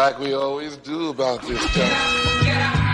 like we always do about this time. Yeah.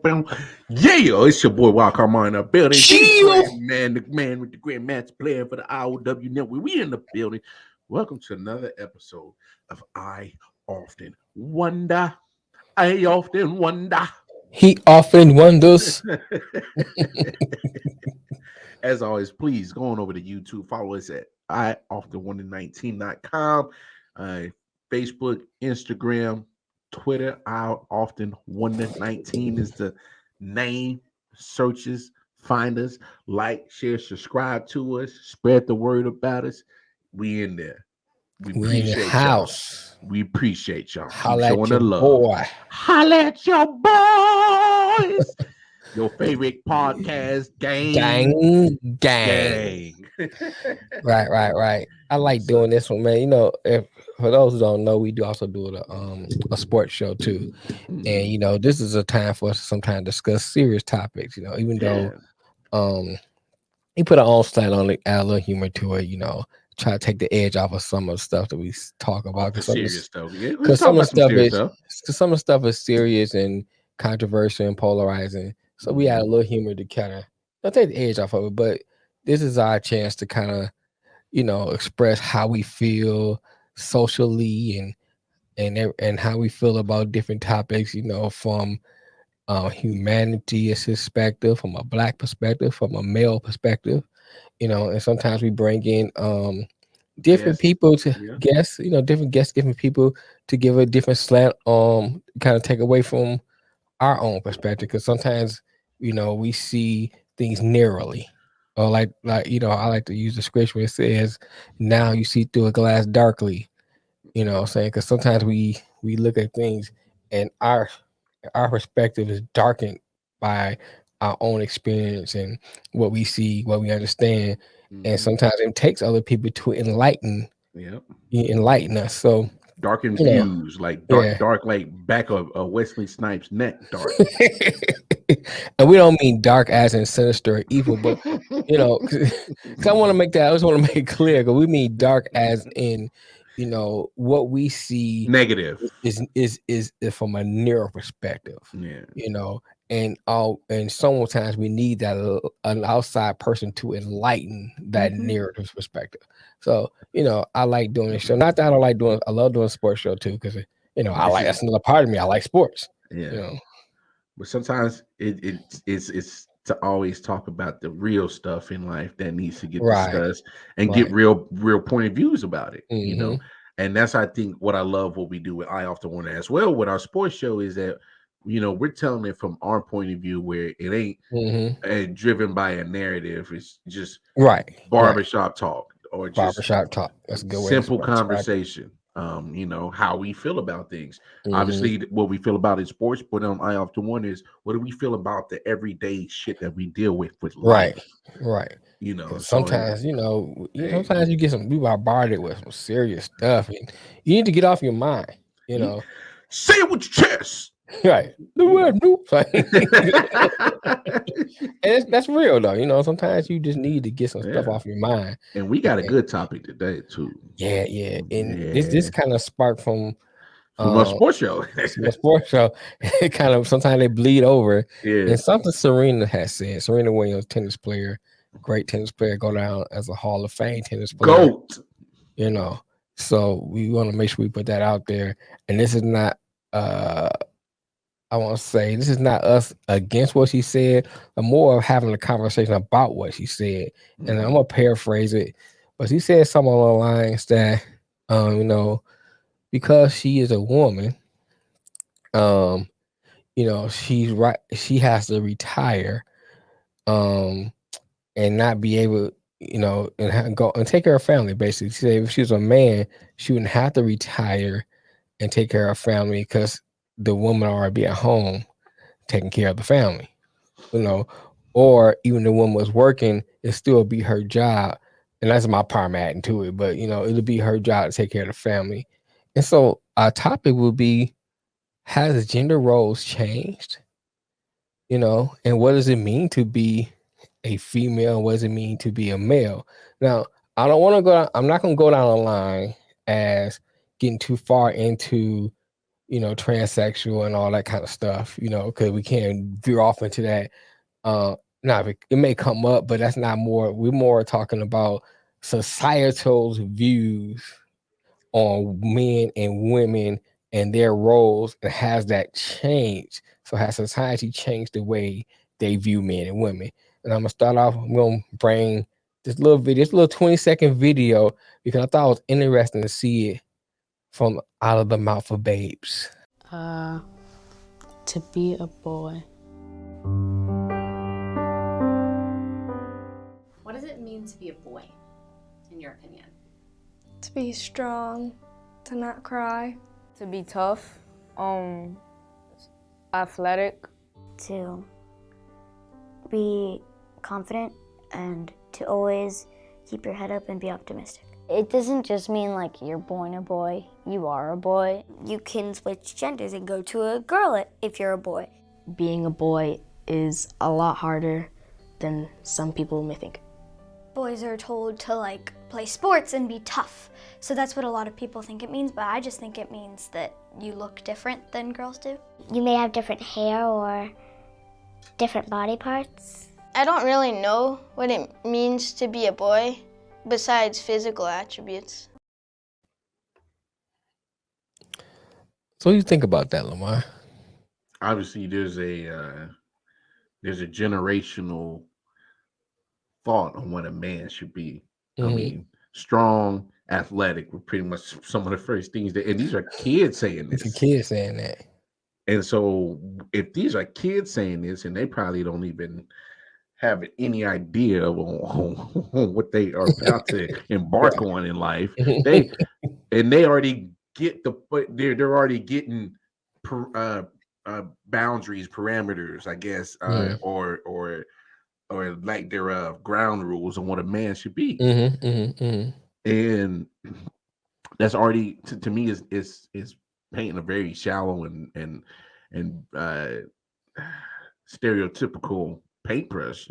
Boom. Yeah, it's your boy Wild Carmine in the building. The man with the Grandmaster playing for the IOW Network. We in the building. Welcome to another episode of I Often Wonder. I often wonder. He often wonders. As always, please go on over to YouTube. Follow us at ioftenwonder19.com. Facebook, Instagram, Twitter. I Often Wonder 19 is the name. Searches, find us, like, share, subscribe to us, spread the word about us. We in there. We appreciate the house. Y'all. We appreciate y'all. Holla at your boy. Holla at your boys. Your favorite podcast gang. Right. I like doing this one, man. You know, for those who don't know, we do also do a sports show too, and you know, this is a time for us to sometimes discuss serious topics. You know, even though we put our own style on it, add a little humor to it. You know, try to take the edge off of some of the stuff that we talk about. Because some of the stuff is serious and controversial and polarizing. So we add a little humor to kind of not take the edge off of it, but this is our chance to kind of, you know, express how we feel socially and how we feel about different topics, you know, from humanity perspective, from a Black perspective, from a male perspective, you know, and sometimes we bring in different people to guests, you know, different guests, different people to give a different slant, kind of take away from our own perspective, because sometimes, you know, we see things narrowly. Or like you know, I like to use the scripture where it says, now you see through a glass darkly, you know what I'm saying? Because sometimes we look at things and our perspective is darkened by our own experience and what we see, what we understand. And sometimes it takes other people to enlighten us. So darkened views, like dark, like back of Wesley Snipes' neck, dark. And we don't mean dark as in sinister or evil, but you know, because I want to make that. I just want to make it clear, because we mean dark as in, you know, what we see negative is from a narrow perspective. Yeah, you know, and sometimes we need that an outside person to enlighten that narrative perspective. So, you know, I like doing this show. Not that I don't like doing. I love doing a sports show too, because you know, that's another part of me. I like sports. Yeah. You know, but sometimes it's to always talk about the real stuff in life that needs to get discussed and get real point of views about it. You know, and that's, I think, what I love what we do with I Often Wonder as well with our sports show is that, you know, we're telling it from our point of view, where it ain't driven by a narrative. It's just barbershop talk, or just barbershop talk. That's a good way. Simple conversation. You know, how we feel about things. Obviously, what we feel about in sports, but on I Often Wonder is, what do we feel about the everyday shit that we deal with life? Right. You know, sometimes, you know, sometimes you get you bombarded with some serious stuff, and you need to get off your mind. You know, say it with your chest. Right. The word nope. And that's real though. You know, sometimes you just need to get some stuff off your mind. And we got a good topic today too. Yeah. And this kind of sparked from a sports show. A sports show. It kind of sometimes they bleed over. Yeah. And something Serena has said. Serena Williams, tennis player, great tennis player, go down as a Hall of Fame tennis player. GOAT. You know, so we want to make sure we put that out there. And this is not I want to say this is not us against what she said, but more of having a conversation about what she said. And I'm gonna paraphrase it, but she said something along the lines that, you know, because she is a woman, you know, she's right. She has to retire, and not be able, you know, and go and take care of family. Basically, she said if she was a man, she wouldn't have to retire and take care of family because the woman already be at home taking care of the family, you know, or even the woman was working, it still be her job. And that's my part I'm adding to it, but you know, it'll be her job to take care of the family. And so our topic will be, has gender roles changed? You know, and what does it mean to be a female? What does it mean to be a male? Now, I don't want to go, I'm not going to go down the line as getting too far into, you know, transsexual and all that kind of stuff, you know, because we can't veer off into that. Now it may come up, but that's not more, we're more talking about societal views on men and women and their roles, and has that changed? So has society changed the way they view men and women? And I'm gonna start off, I'm gonna bring this little video, this little 20-second video, because I thought it was interesting to see it from out of the mouth of babes. To be a boy. What does it mean to be a boy, in your opinion? To be strong, to not cry. To be tough, athletic. To be confident and to always keep your head up and be optimistic. It doesn't just mean like you're born a boy, you are a boy. You can switch genders and go to a girl if you're a boy. Being a boy is a lot harder than some people may think. Boys are told to like play sports and be tough. So that's what a lot of people think it means, but I just think it means that you look different than girls do. You may have different hair or different body parts. I don't really know what it means to be a boy besides physical attributes. So what do you think about that, Lamar? Obviously, there's a generational thought on what a man should be. I mean, strong, athletic were pretty much some of the first things that, and these are kids saying this. It's a kid saying that. And so if these are kids saying this, and they probably don't even have any idea on what they are about to embark on in life, they already get they're already getting boundaries, parameters, I guess, or like their ground rules on what a man should be. And that's already to me is painting a very shallow and stereotypical paintbrush.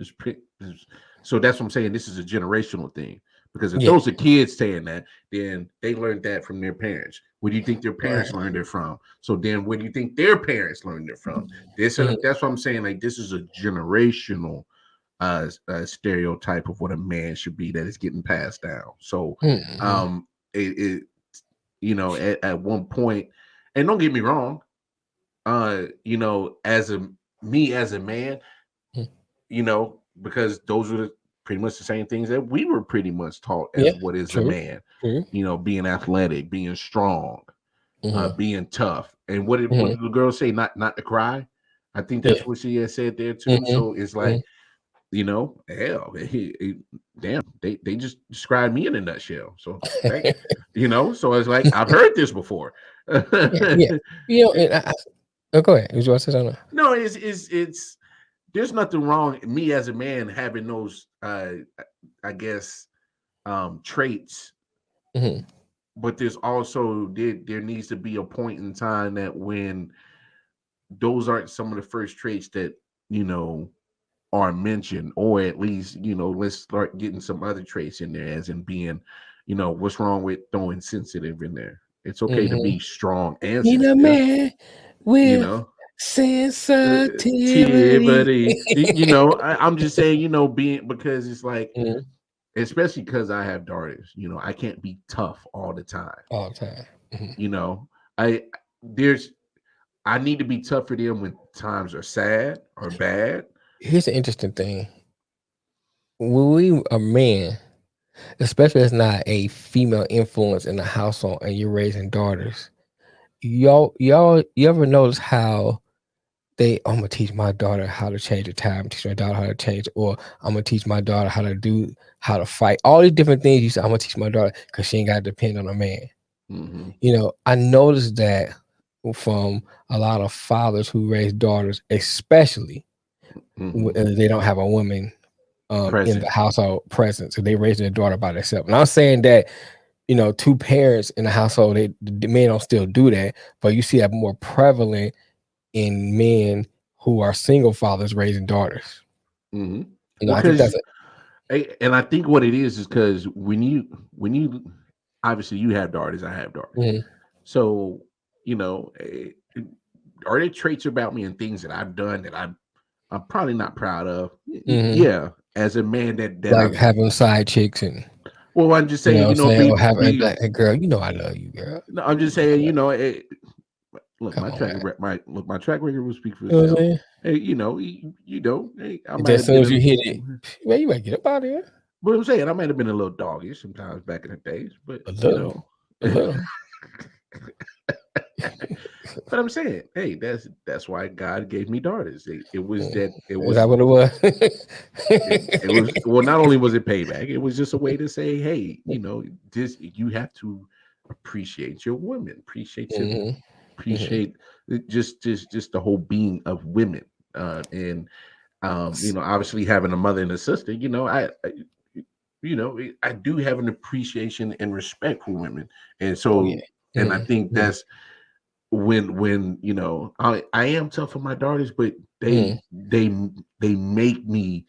So that's what I'm saying. This is a generational thing, because if those are kids saying that, then they learned that from their parents. Where do you think their parents learned it from? So then where do you think their parents learned it from? That's what I'm saying. Like, this is a generational stereotype of what a man should be that is getting passed down. So it you know, at one point, and don't get me wrong, you know, as a man, you know, because those were pretty much the same things that we were pretty much taught as what is a man. You know, being athletic, being strong, being tough. And what did the girl say? Not to cry. I think that's what she had said there too. So it's like, you know, hell, damn, they just described me in a nutshell. So you know, so it's like, I've heard this before. You know, go ahead. You want to say something? No, it's there's nothing wrong me as a man having those I guess traits. But there's also there needs to be a point in time that when those aren't some of the first traits that, you know, are mentioned, or at least, you know, let's start getting some other traits in there, as in being, you know, what's wrong with throwing sensitive in there? It's okay to be strong and sensitive. Man with, you know, Sensitivity. You know, I'm just saying, you know, because it's like, Mhm. especially because I have daughters, you know, I can't be tough all the time. All the time. You know, I there's I need to be tough for them when times are sad or bad. Here's the interesting thing. When we are men, especially as not a female influence in the household and you're raising daughters, you ever notice how I'm gonna teach my daughter how to change the tire, I'm gonna teach my daughter how to change, or I'm gonna teach my daughter how to fight. All these different things you say, I'm gonna teach my daughter because she ain't gotta depend on a man. Mm-hmm. You know, I noticed that from a lot of fathers who raise daughters, especially when they don't have a woman in the household present, so they raising their daughter by themselves. And I'm saying that, you know, two parents in the household, the men don't still do that, but you see that more prevalent in men who are single fathers raising daughters. Mm-hmm. You know, I think that's and I think what it is because when you obviously you have daughters, I have daughters, mm-hmm. So you know, are there traits about me and things that I've done that I'm probably not proud of? Mm-hmm. Yeah, as a man that like having side chicks and. Well, I'm just saying, having a girl, you know, I love you, girl. No, I'm just saying, you know, look, my track record will speak for itself. Hey, you know, hey, as soon as you hit it, man, you might get up out of here. But I'm saying I might have been a little doggish sometimes back in the days, but a little. But I'm saying, hey, that's why God gave me daughters. It was that. Is that what it was? it was. Well, not only was it payback, it was just a way to say, hey, you know, you have to appreciate your women, appreciate just the whole being of women, and you know, obviously having a mother and a sister. You know, I do have an appreciation and respect for women, and so, and I think that's. When you know I am tough on my daughters, but they make me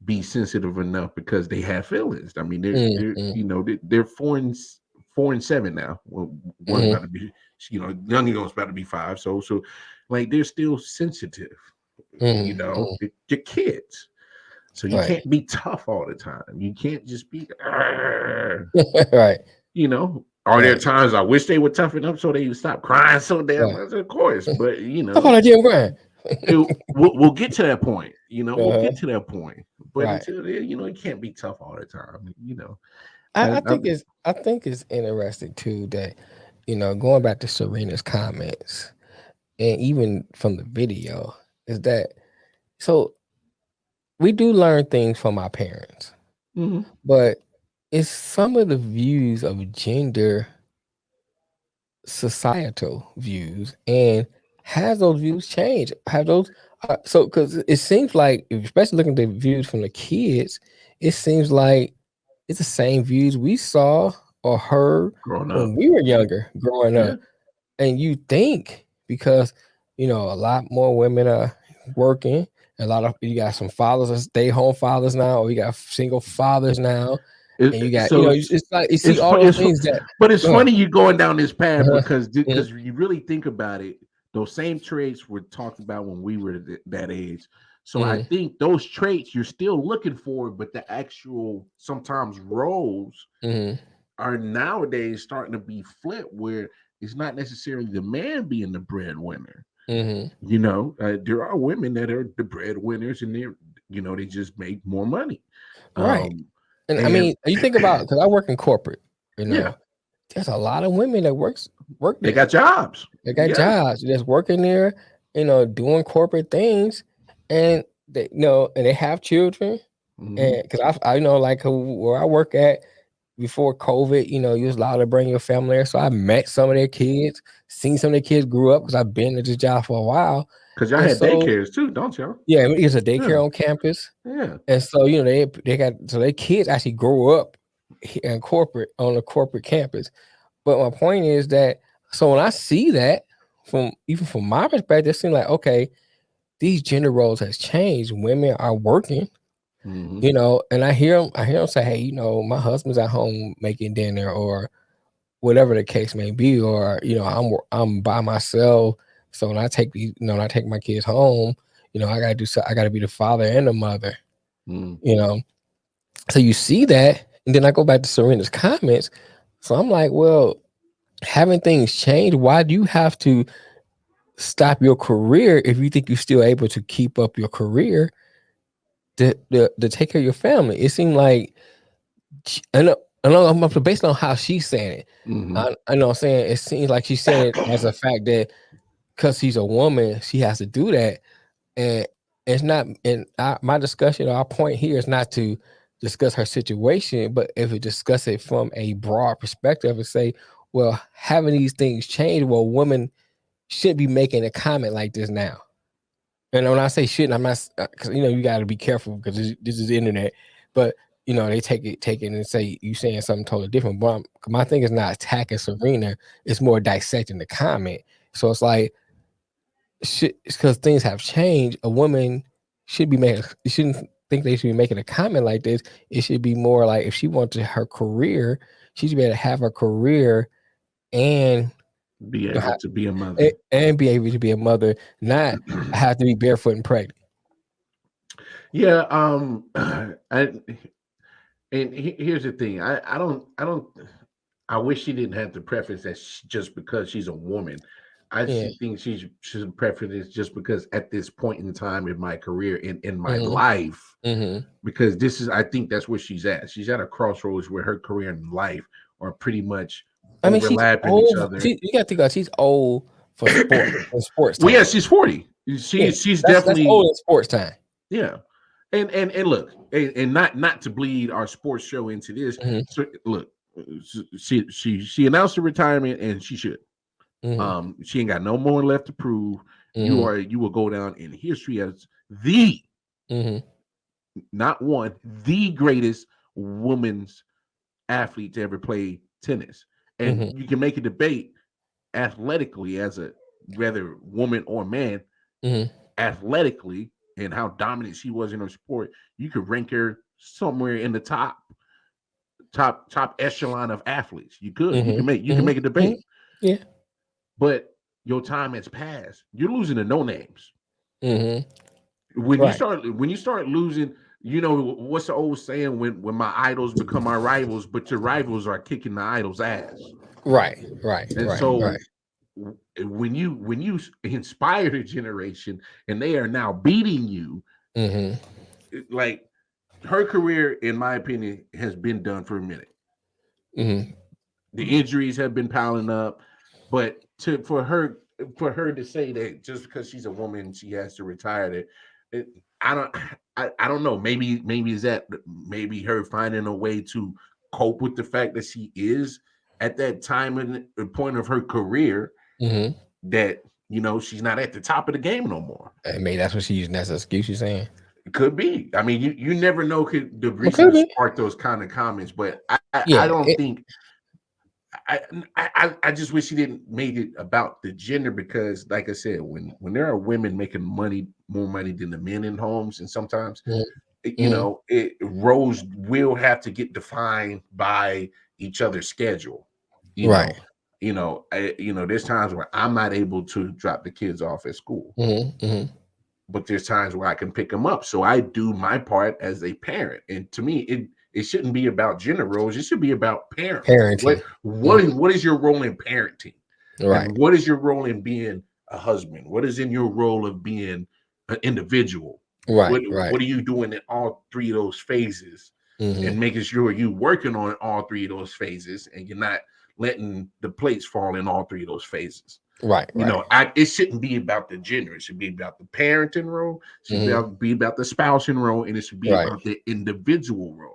be sensitive enough because they have feelings. I mean, they're you know they're 4 and 7 now. Well, one's about to be, you know, young one's about to be 5. So like they're still sensitive. You know, they're kids, so you can't be tough all the time. You can't just be right. You know. Are there times I wish they would toughen up so they would stop crying so damn much? Of course, but you know, we'll get to that point. You know, we'll get to that point. But until then, you know, it can't be tough all the time. You know, I think it's interesting too that, you know, going back to Serena's comments and even from the video is that so we do learn things from our parents, but it's some of the views of gender societal views, and has those views changed? Have those so because it seems like, especially looking at the views from the kids, it seems like it's the same views we saw or heard when we were younger growing up. And you think because, you know, a lot more women are working, a lot of you got some fathers that stay home fathers now, or you got single fathers now. And you got, you know, it's like you see all those things that. But it's funny you going down this path because you really think about it. Those same traits were talked about when we were that age. So I think those traits you're still looking for, but the actual sometimes roles are nowadays starting to be flipped, where it's not necessarily the man being the breadwinner. You know, there are women that are the breadwinners, and they're, you know, they just make more money. Right. And I mean, you think about, because I work in corporate, you know, there's a lot of women that work there. They got jobs. They got jobs. They're just working there, you know, doing corporate things, and they, you know, and they have children. And because I know, like where I work at before COVID, you know, you was allowed to bring your family there. So I met some of their kids, seen some of their kids grew up because I've been at this job for a while. Because y'all had daycares too, don't y'all? Yeah, it's a daycare on campus. Yeah. And so, you know, they got, so their kids actually grow up in corporate, on a corporate campus. But my point is that, so when I see that, even from my perspective, it seems like, okay, these gender roles has changed. Women are working, you know, and I hear them say, hey, you know, my husband's at home making dinner or whatever the case may be, or, you know, I'm by myself So when I take when I take my kids home, I gotta do so. I gotta be the father and the mother. So you see that, and then I go back to Serena's comments. So I'm like, well, haven't things changed? Why do you have to stop your career if you think you're still able to keep up your career to take care of your family? It seemed like, I know based on how she's saying it. I know what I'm saying. It seems like she's saying it as a fact that because she's a woman, she has to do that. And it's not, and my discussion, our point here is not to discuss her situation, but if we discuss it from a broad perspective and say, well, having these things change, well, women should be making a comment like this now. And when I say shouldn't, I'm not, because you got to be careful because this is the internet. But they take it and say you saying something totally different. But my thing is not attacking Serena; it's more dissecting the comment. So it's like, because things have changed. A woman should be making. You shouldn't think they should be making a comment like this. It should be more like if she wanted her career, she should be able to have her career and be able to be a mother and be able to be a mother, not have to be barefoot and pregnant. Yeah. And here's the thing. I wish she didn't have to preface that just because she's a woman. I think she should preface this just because at this point in time in my career, in my life, because I think that's where she's at. She's at a crossroads where her career and life are pretty much overlapping each other. You got to think about she's old for sports. Well, yeah, she's 40. She's definitely that's old in sports time. Yeah. And look, and not to bleed our sports show into this. So, look, she announced her retirement, and she should. She ain't got no more left to prove. You will go down in history as the not one, the greatest women's athlete to ever play tennis. And you can make a debate athletically as a whether woman or man, athletically, and how dominant she was in her sport. You could rank her somewhere in the top echelon of athletes. You could. You can make a debate. Yeah. But your time has passed. You're losing to no names. When you start losing, what's the old saying, when my idols become my rivals, but your rivals are kicking the idols' ass. Right. When you inspire the generation and they are now beating you, like her career, in my opinion, has been done for a minute. The injuries have been piling up, but for her to say that just because she's a woman she has to retire, I don't know. Maybe is that maybe her finding a way to cope with the fact that she is at that time and the point of her career that she's not at the top of the game no more. And maybe that's what she's using as an excuse. You saying it could be. I mean, you never know. Could the reason spark those kind of comments? But I don't think. I just wish she didn't make it about the gender, because, like I said, when there are women making more money than the men in homes, and sometimes roles will have to get defined by each other's schedule. There's times where I'm not able to drop the kids off at school, but there's times where I can pick them up. So I do my part as a parent, and to me, it shouldn't be about gender roles. It should be about parenting. What is your role in parenting? Right. And what is your role in being a husband? What is in your role of being an individual? Right. What are you doing in all three of those phases, and making sure you working on all three of those phases, and you're not letting the plates fall in all three of those phases. Right. It shouldn't be about the gender. It should be about the parenting role. It should be about the spousing role, and it should be about the individual role.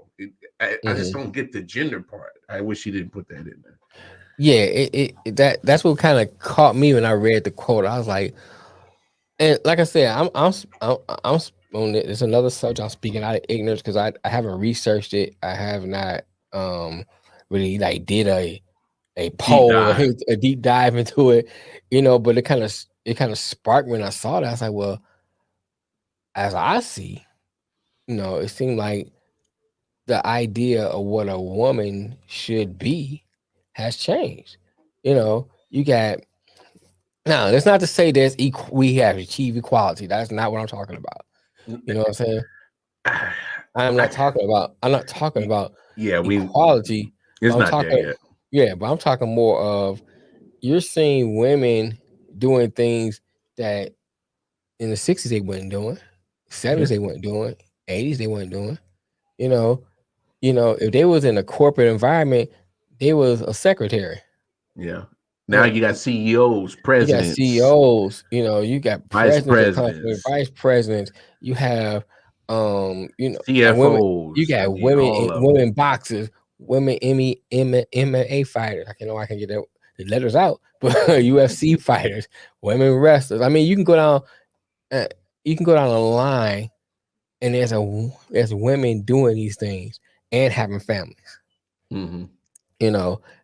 I just don't get the gender part. I wish he didn't put that in there. Yeah, that's what kind of caught me when I read the quote. I was like, and like I said, I'm on it. It's another subject I'm speaking out of ignorance because I haven't researched it. I have not really did a poll or a deep dive into it, but it kind of sparked when I saw that. I was like, well, as I see, it seemed like the idea of what a woman should be has changed. You got Now, that's not to say there's we have achieved equality. That's not what I'm talking about. You know what I'm saying? I'm not talking about equality. It's not there yet. Yeah, but I'm talking more of you're seeing women doing things that in the 60s they weren't doing, 70s they weren't doing, 80s they weren't doing. You know, if they was in a corporate environment, they was a secretary. Yeah. Now you got CEOs, presidents. You got CEOs, you got vice presidents. You have CFOs. You got women boxers, women MMA fighters. I can get the letters out, but UFC fighters, women wrestlers. I mean, you can go down the line, and there's women doing these things and having families. Mm-hmm.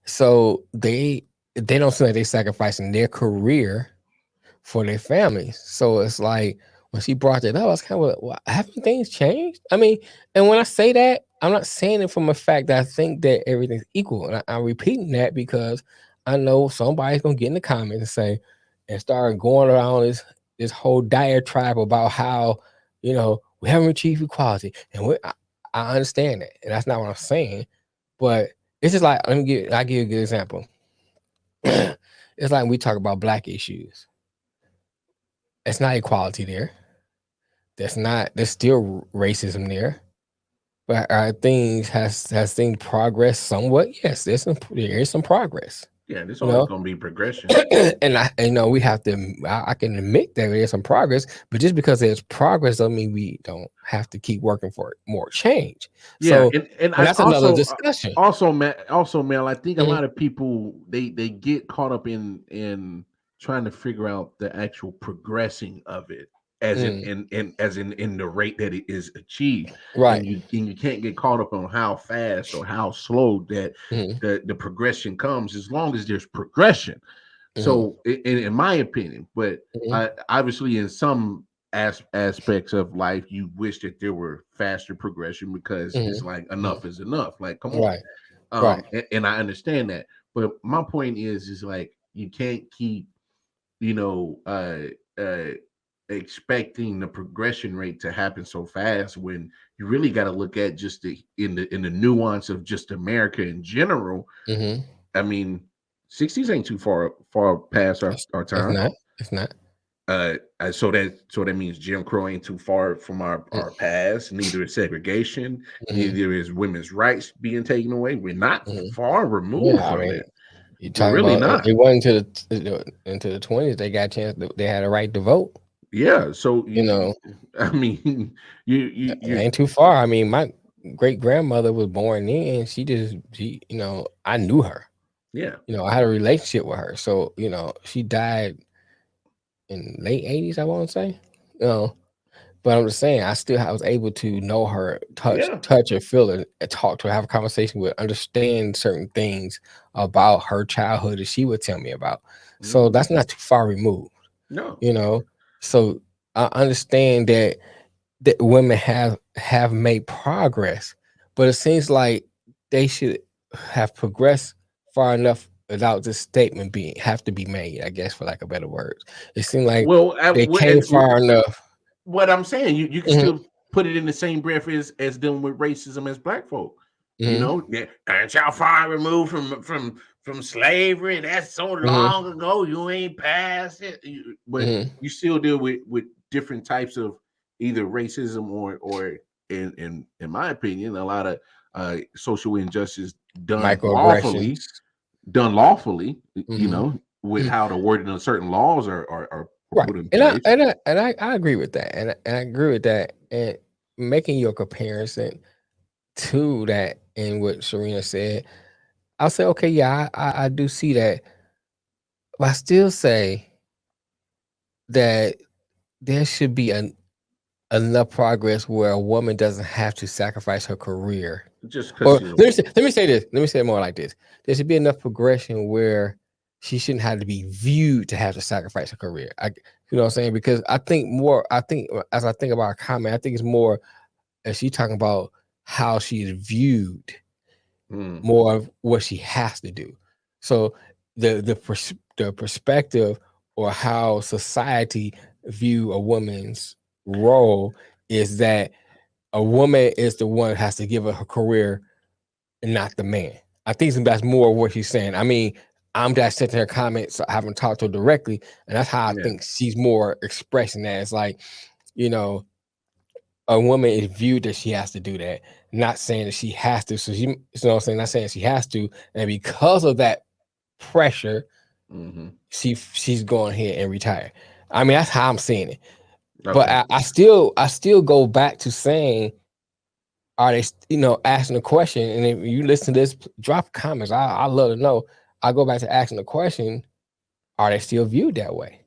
So they don't seem like they're sacrificing their career for their families. So it's like when she brought that up, I was kind of like, haven't things changed? I mean, and when I say that, I'm not saying it from a fact that I think that everything's equal. And I'm repeating that because I know somebody's gonna get in the comments and start going around this whole diatribe about how we haven't achieved equality. And I understand that, and that's not what I'm saying. But it's just like I'll give you a good example. It's like we talk about black issues. It's not equality there. There's still racism there. But our things has things progressed somewhat? Yes, there is some progress. Yeah, there's always gonna be progression. And we have to. I can admit that there's some progress, but just because there's progress doesn't mean we don't have to keep working for more change. Yeah, so, and that's another discussion. Also, Mel, I think a lot of people they get caught up in trying to figure out the actual progressing of it, as in the rate that it is achieved, right? And you can't get caught up on how fast or how slow that the progression comes, as long as there's progression. So, in my opinion, but obviously in some aspects of life, you wish that there were faster progression because it's like enough is enough. Like, come on, right. And I understand that, but my point is like you can't keep expecting the progression rate to happen so fast when you really got to look at just in the nuance of just America in general. I mean, 60s ain't too far past our time. It's not. So that means Jim Crow ain't too far from our past. Neither is segregation. Neither is women's rights being taken away. We're not far removed from it. You're really not. They went into the 20s. They got a chance. They had a right to vote. Yeah. So I mean, you ain't too far. I mean, my great grandmother was born in. She I knew her. Yeah. I had a relationship with her. So she died in late 80s, I want to say. But I'm just saying, I was able to know her, touch her, feel her, and talk to her, have a conversation with her, understand certain things about her childhood that she would tell me about. So that's not too far removed. No. So I understand that women have made progress, but it seems like they should have progressed far enough without this statement have to be made, I guess, for lack of better words. It seemed like they came far enough. What I'm saying, you can still put it in the same breath as dealing with racism as black folk. Aren't y'all far removed from slavery? That's so long ago. You ain't past it. But you still deal with different types of either racism or in my opinion, a lot of social injustice done lawfully. With how the wording of certain laws are right. And I agree with that. And I agree with that. And making your comparison to that and what Serena said, I'll say, okay, yeah, I do see that. But I still say that there should be enough progress where a woman doesn't have to sacrifice her career. Just because. Let me say this. Let me say it more like this. There should be enough progression where she shouldn't have to be viewed to have to sacrifice her career. You know what I'm saying? Because I think as I think about her comment, I think it's more as she talking about how she is viewed, more of what she has to do. So the perspective or how society view a woman's role is that a woman is the one that has to give her career and not the man. I think that's more of what she's saying. I mean, I'm just sitting her comments. I haven't talked to her directly, and that's how I think she's more expressing that. It's like, you know, a woman is viewed that she has to do that, not saying that she has to. So she, you know what I'm saying? Not saying she has to, and because of that pressure, she's going ahead and retire. I mean, that's how I'm seeing it. Okay. But I still go back to saying, are they, you know, asking the question? And if you listen to this, drop comments. I love to know. I go back to asking the question: are they still viewed that way?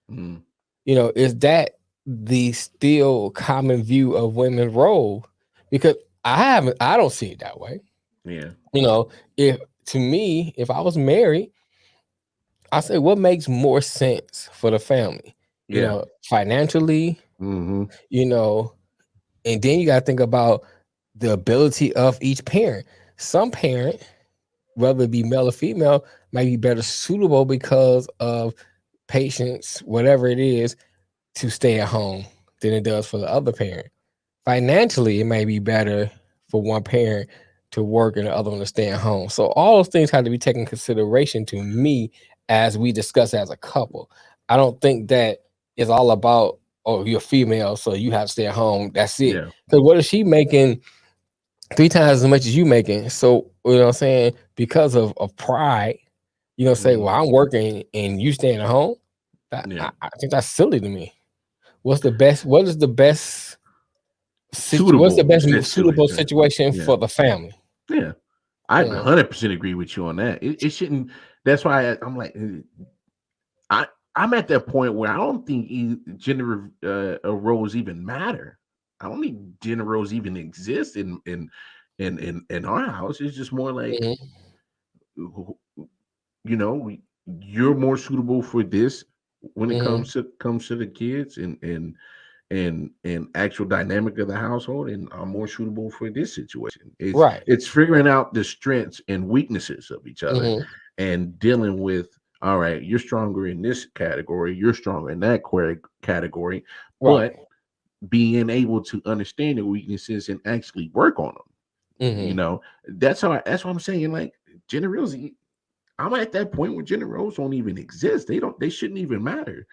You know, is that the still common view of women's role? Because I don't see it that way. Yeah. You know, if I was married, I say, what makes more sense for the family? You know, financially, you know, and then you got to think about the ability of each parent. Some parent, whether it be male or female, might be better suitable because of patience, whatever it is, to stay at home than it does for the other parent. Financially, it may be better for one parent to work and the other one to stay at home. So all those things have to be taken into consideration to me as we discuss as a couple. I don't think that it's all about, oh, you're female, so you have to stay at home. That's it. Because what is she making 3 times as much as you making? So, you know what I'm saying? Because of pride, you know, say, well, I'm working and you staying at home. I think that's silly to me. What is the best suitable situation for the family? Yeah. I 100% agree with you on that. It shouldn't. That's why I'm like, I'm at that point where I don't think gender roles even matter. I don't think gender roles even exist in our house. It's just more like, you know, you're more suitable for this when it comes to the kids and actual dynamic of the household, and I'm more suitable for this situation. It's figuring out the strengths and weaknesses of each other and dealing with, all right, you're stronger in this category, you're stronger in that category, but being able to understand the weaknesses and actually work on them. You know, that's what I'm saying. Like, gender roles, I'm at that point where gender roles don't even exist. They shouldn't even matter.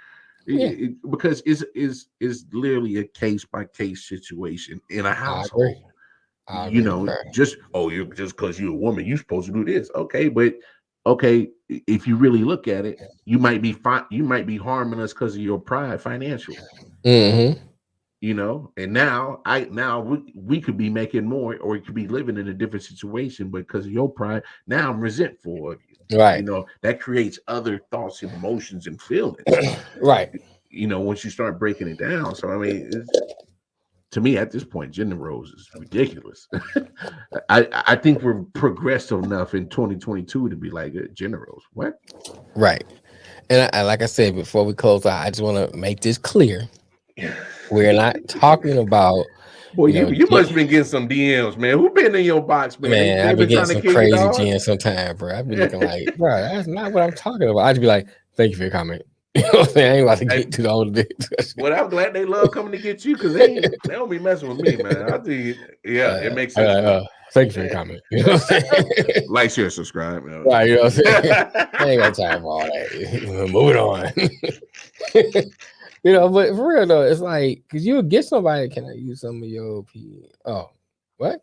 Because it's literally a case by case situation in a household. You know, just because you're a woman, you're supposed to do this. Okay, but if you really look at it, you might be harming us because of your pride financially. You know, and now we could be making more, or we could be living in a different situation, but because of your pride, now I'm resentful of you. You know, that creates other thoughts and emotions and feelings. You know, once you start breaking it down. So I mean, to me, at this point, gender roles is ridiculous. I think we're progressive enough in 2022 to be like, gender roles, what? Right. And like I said before we close out, I just want to make this clear. We're not talking about. Well, you must have been getting some DMs, man. Who been in your box, man? Man, I've been getting some crazy DMs sometimes, bro. I've been looking like, bro, that's not what I'm talking about. I'd be like, thank you for your comment. You know what I'm saying? I ain't about to get to the older days. Well, I'm glad they love coming to get you, because they don't be messing with me, man. I think, it makes sense. Thank you for your comment. You know what I'm saying? Like, share, subscribe. Man. Right, you know what I'm saying? I ain't got time for all that. Moving on. You know, but for real though, it's like, because you would get somebody, can I use some of your opinion? Oh, what?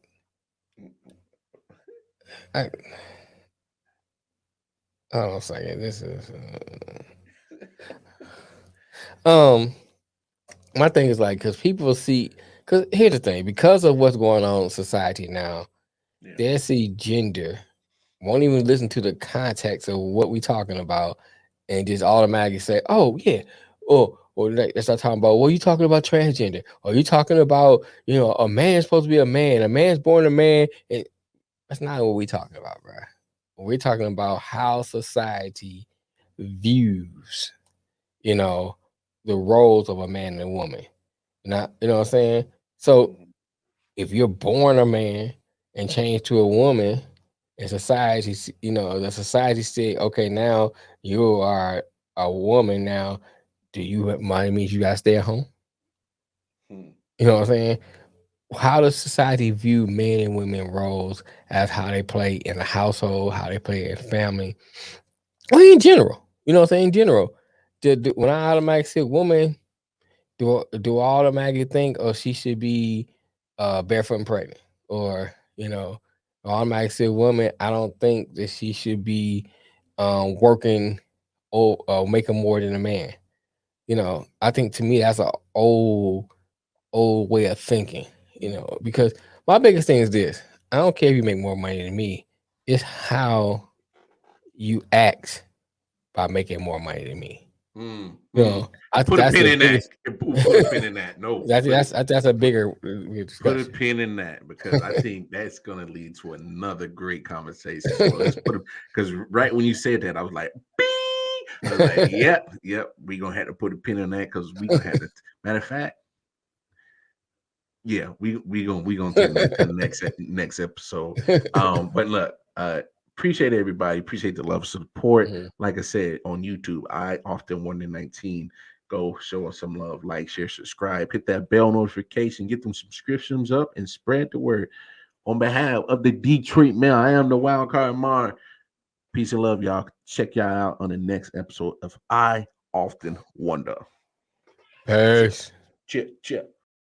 Hold on a second. This is my thing is like, because people see, because here's the thing, because of what's going on in society now, they see gender, won't even listen to the context of what we're talking about, and just automatically say, oh yeah, or they start talking about, well, you talking about transgender, or you talking about, you know, a man's supposed to be a man's born a man, and that's not what we're talking about, bro. We're talking about how society views, you know, the roles of a man and a woman. Not, you know what I'm saying? So if you're born a man and change to a woman, and society, you know, the society say, okay, now you are a woman now, do you mind means you gotta stay at home? Hmm. You know what I'm saying? How does society view men and women roles as how they play in a household, how they play in family, or in general? You know what I'm saying? In general, when I automatically see a woman, do I automatically think, oh, she should be barefoot and pregnant, or automatically see a woman, I don't think that she should be working or making more than a man. I think to me that's an old way of thinking. Because my biggest thing is this: I don't care if you make more money than me. It's how you act by making more money than me. I think put a that's pin the in biggest. that. Put a pin in that. No, That's a bigger put discussion. a pin in that, because I think that's going to lead to another great conversation. So let's put it, because right when you said that, I was like, "Bing!" I was like, yep, we're gonna have to put a pin in that, because we're gonna have to. Matter of fact, yeah, we gonna take that to the next episode. But look, appreciate everybody, appreciate the love, support. Like I said, on YouTube, I often 1-19. Go show us some love, like, share, subscribe, hit that bell notification, get them subscriptions up, and spread the word. On behalf of the Detroit Mail, I am the Wild Card Mar. Peace and love, y'all. Check y'all out on the next episode of I Often Wonder. Peace. Chip.